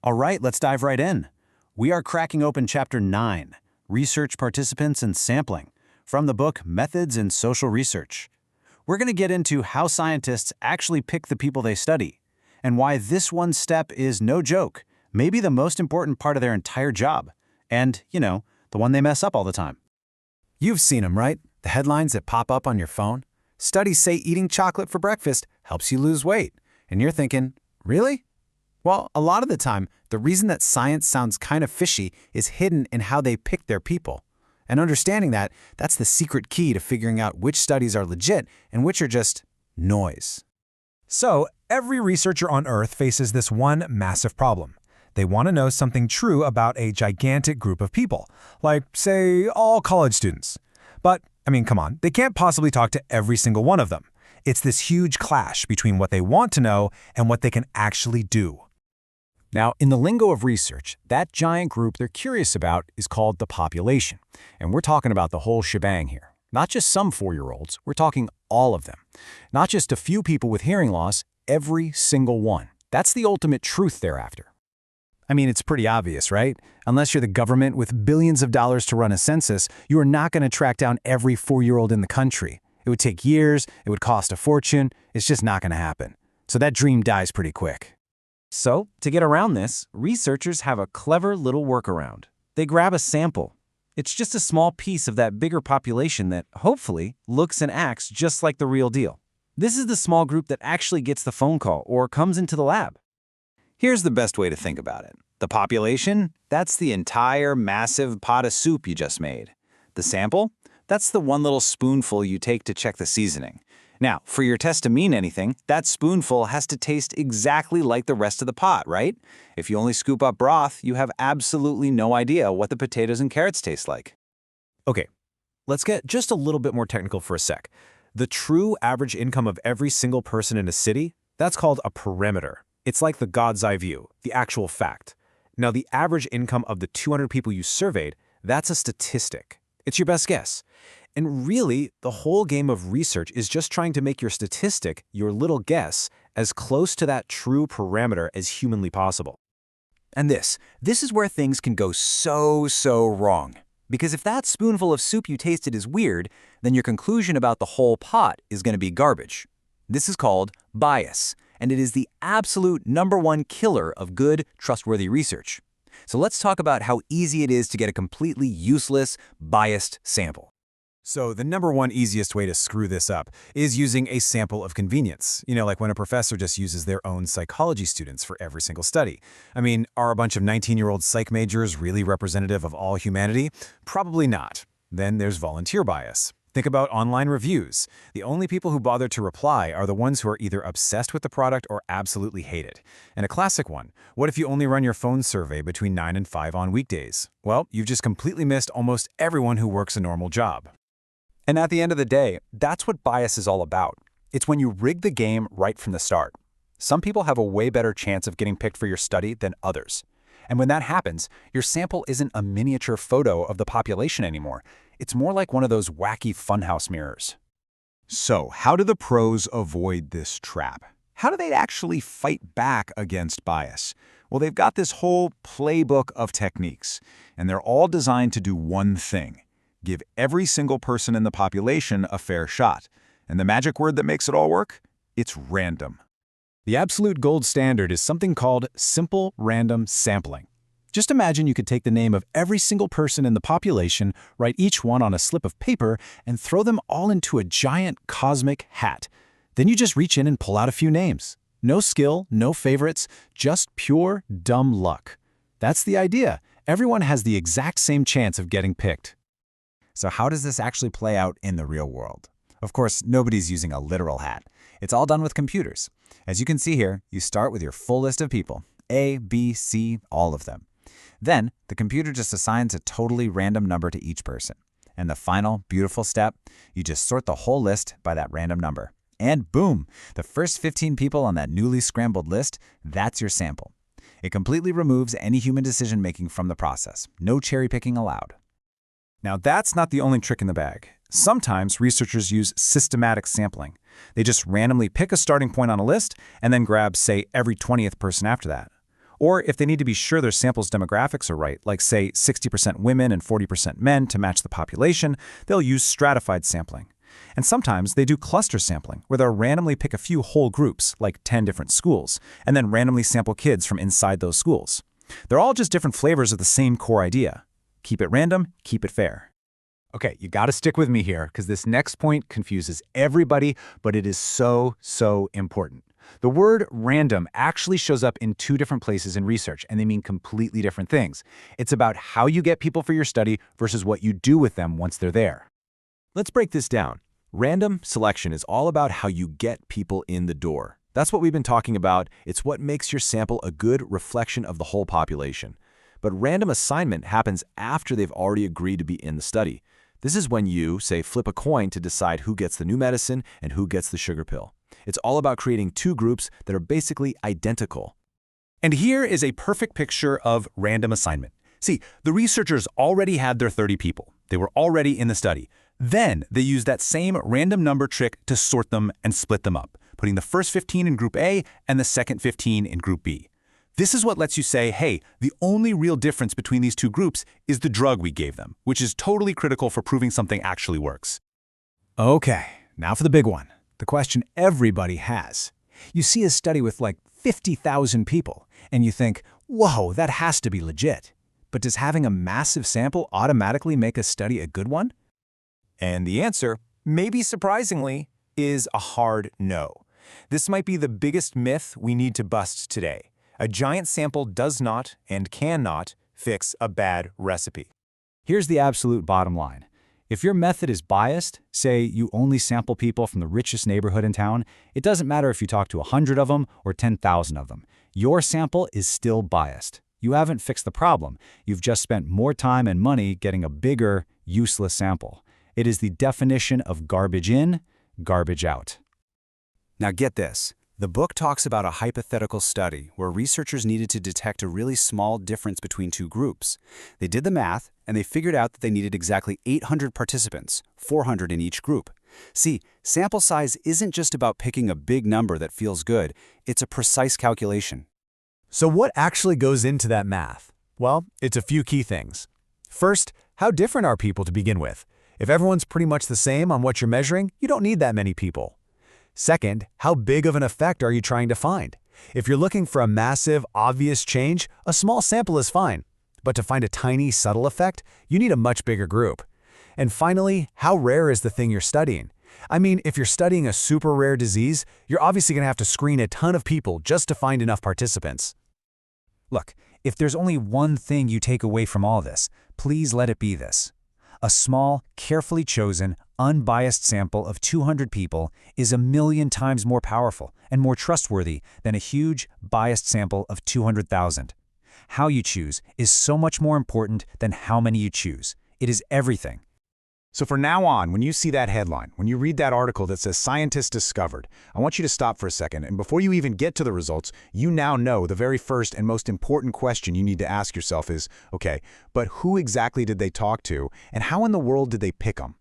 All right, let's dive right in. We are cracking open Chapter 9, Research Participants and Sampling, from the book Methods in Social Research. We're going to get into how scientists actually pick the people they study, and why this one step is no joke, maybe the most important part of their entire job, and, the one they mess up all the time. You've seen them, right? The headlines that pop up on your phone. Studies say eating chocolate for breakfast helps you lose weight. And you're thinking, really? Well, a lot of the time, the reason that science sounds kind of fishy is hidden in how they pick their people. And understanding that, that's the secret key to figuring out which studies are legit and which are just noise. So, every researcher on Earth faces this one massive problem. They want to know something true about a gigantic group of people, like, say, all college students. But, come on, they can't possibly talk to every single one of them. It's this huge clash between what they want to know and what they can actually do. Now, in the lingo of research, that giant group they're curious about is called the population. And we're talking about the whole shebang here. Not just some 4-year-olds, we're talking all of them. Not just a few people with hearing loss, every single one. That's the ultimate truth they're after. It's pretty obvious, right? Unless you're the government with billions of dollars to run a census, you are not going to track down every 4-year-old in the country. It would take years, it would cost a fortune, it's just not going to happen. So that dream dies pretty quick. So, to get around this, researchers have a clever little workaround. They grab a sample. It's just a small piece of that bigger population that, hopefully, looks and acts just like the real deal. This is the small group that actually gets the phone call or comes into the lab. Here's the best way to think about it. The population, that's the entire massive pot of soup you just made. The sample, that's the one little spoonful you take to check the seasoning. Now, for your test to mean anything, that spoonful has to taste exactly like the rest of the pot, right? If you only scoop up broth, you have absolutely no idea what the potatoes and carrots taste like. Okay, let's get just a little bit more technical for a sec. The true average income of every single person in a city, that's called a parameter. It's like the God's eye view, the actual fact. Now, the average income of the 200 people you surveyed, that's a statistic. It's your best guess. And really, the whole game of research is just trying to make your statistic, your little guess, as close to that true parameter as humanly possible. And this is where things can go so wrong. Because if that spoonful of soup you tasted is weird, then your conclusion about the whole pot is going to be garbage. This is called bias, and it is the absolute #1 killer of good, trustworthy research. So let's talk about how easy it is to get a completely useless, biased sample. So the #1 easiest way to screw this up is using a sample of convenience. Like when a professor just uses their own psychology students for every single study. Are a bunch of 19-year-old psych majors really representative of all humanity? Probably not. Then there's volunteer bias. Think about online reviews. The only people who bother to reply are the ones who are either obsessed with the product or absolutely hate it. And a classic one, what if you only run your phone survey between 9 and 5 on weekdays? Well, you've just completely missed almost everyone who works a normal job. And at the end of the day, that's what bias is all about. It's when you rig the game right from the start. Some people have a way better chance of getting picked for your study than others. And when that happens, your sample isn't a miniature photo of the population anymore. It's more like one of those wacky funhouse mirrors. So, how do the pros avoid this trap? How do they actually fight back against bias? Well, they've got this whole playbook of techniques, and they're all designed to do one thing: give every single person in the population a fair shot. And the magic word that makes it all work? It's random. The absolute gold standard is something called simple random sampling. Just imagine you could take the name of every single person in the population, write each one on a slip of paper, and throw them all into a giant cosmic hat. Then you just reach in and pull out a few names. No skill, no favorites, just pure dumb luck. That's the idea. Everyone has the exact same chance of getting picked. So how does this actually play out in the real world? Of course, nobody's using a literal hat. It's all done with computers. As you can see here, you start with your full list of people, A, B, C, all of them. Then, the computer just assigns a totally random number to each person. And the final, beautiful step, you just sort the whole list by that random number. And boom, the first 15 people on that newly scrambled list, that's your sample. It completely removes any human decision-making from the process. No cherry-picking allowed. Now, that's not the only trick in the bag. Sometimes researchers use systematic sampling. They just randomly pick a starting point on a list and then grab, say, every 20th person after that. Or if they need to be sure their sample's demographics are right, like say 60% women and 40% men to match the population, they'll use stratified sampling. And sometimes they do cluster sampling, where they'll randomly pick a few whole groups, like 10 different schools, and then randomly sample kids from inside those schools. They're all just different flavors of the same core idea. Keep it random, keep it fair. Okay, you got to stick with me here because this next point confuses everybody, but it is so important. The word random actually shows up in two different places in research, and they mean completely different things. It's about how you get people for your study versus what you do with them once they're there. Let's break this down. Random selection is all about how you get people in the door. That's what we've been talking about. It's what makes your sample a good reflection of the whole population. But random assignment happens after they've already agreed to be in the study. This is when you, say, flip a coin to decide who gets the new medicine and who gets the sugar pill. It's all about creating two groups that are basically identical. And here is a perfect picture of random assignment. See, the researchers already had their 30 people. They were already in the study. Then they used that same random number trick to sort them and split them up, putting the first 15 in Group A and the second 15 in Group B. This is what lets you say, hey, the only real difference between these two groups is the drug we gave them, which is totally critical for proving something actually works. Okay, now for the big one. The question everybody has. You see a study with like 50,000 people, and you think, whoa, that has to be legit. But does having a massive sample automatically make a study a good one? And the answer, maybe surprisingly, is a hard no. This might be the biggest myth we need to bust today. A giant sample does not and cannot fix a bad recipe. Here's the absolute bottom line. If your method is biased, say you only sample people from the richest neighborhood in town, it doesn't matter if you talk to 100 of them or 10,000 of them. Your sample is still biased. You haven't fixed the problem. You've just spent more time and money getting a bigger, useless sample. It is the definition of garbage in, garbage out. Now get this. The book talks about a hypothetical study where researchers needed to detect a really small difference between two groups. They did the math, and they figured out that they needed exactly 800 participants, 400 in each group. See, sample size isn't just about picking a big number that feels good. It's a precise calculation. So what actually goes into that math? Well, it's a few key things. First, how different are people to begin with? If everyone's pretty much the same on what you're measuring, you don't need that many people. Second, how big of an effect are you trying to find? If you're looking for a massive, obvious change, a small sample is fine. But to find a tiny, subtle effect, you need a much bigger group. And finally, how rare is the thing you're studying? I mean, if you're studying a super rare disease, you're obviously going to have to screen a ton of people just to find enough participants. Look, if there's only one thing you take away from all this, please let it be this. A small, carefully chosen, unbiased sample of 200 people is 1,000,000 times more powerful and more trustworthy than a huge, biased sample of 200,000. How you choose is so much more important than how many you choose. It is everything. So from now on, when you see that headline, when you read that article that says scientists discovered, I want you to stop for a second, and before you even get to the results, you now know the very first and most important question you need to ask yourself is, okay, but who exactly did they talk to, and how in the world did they pick them?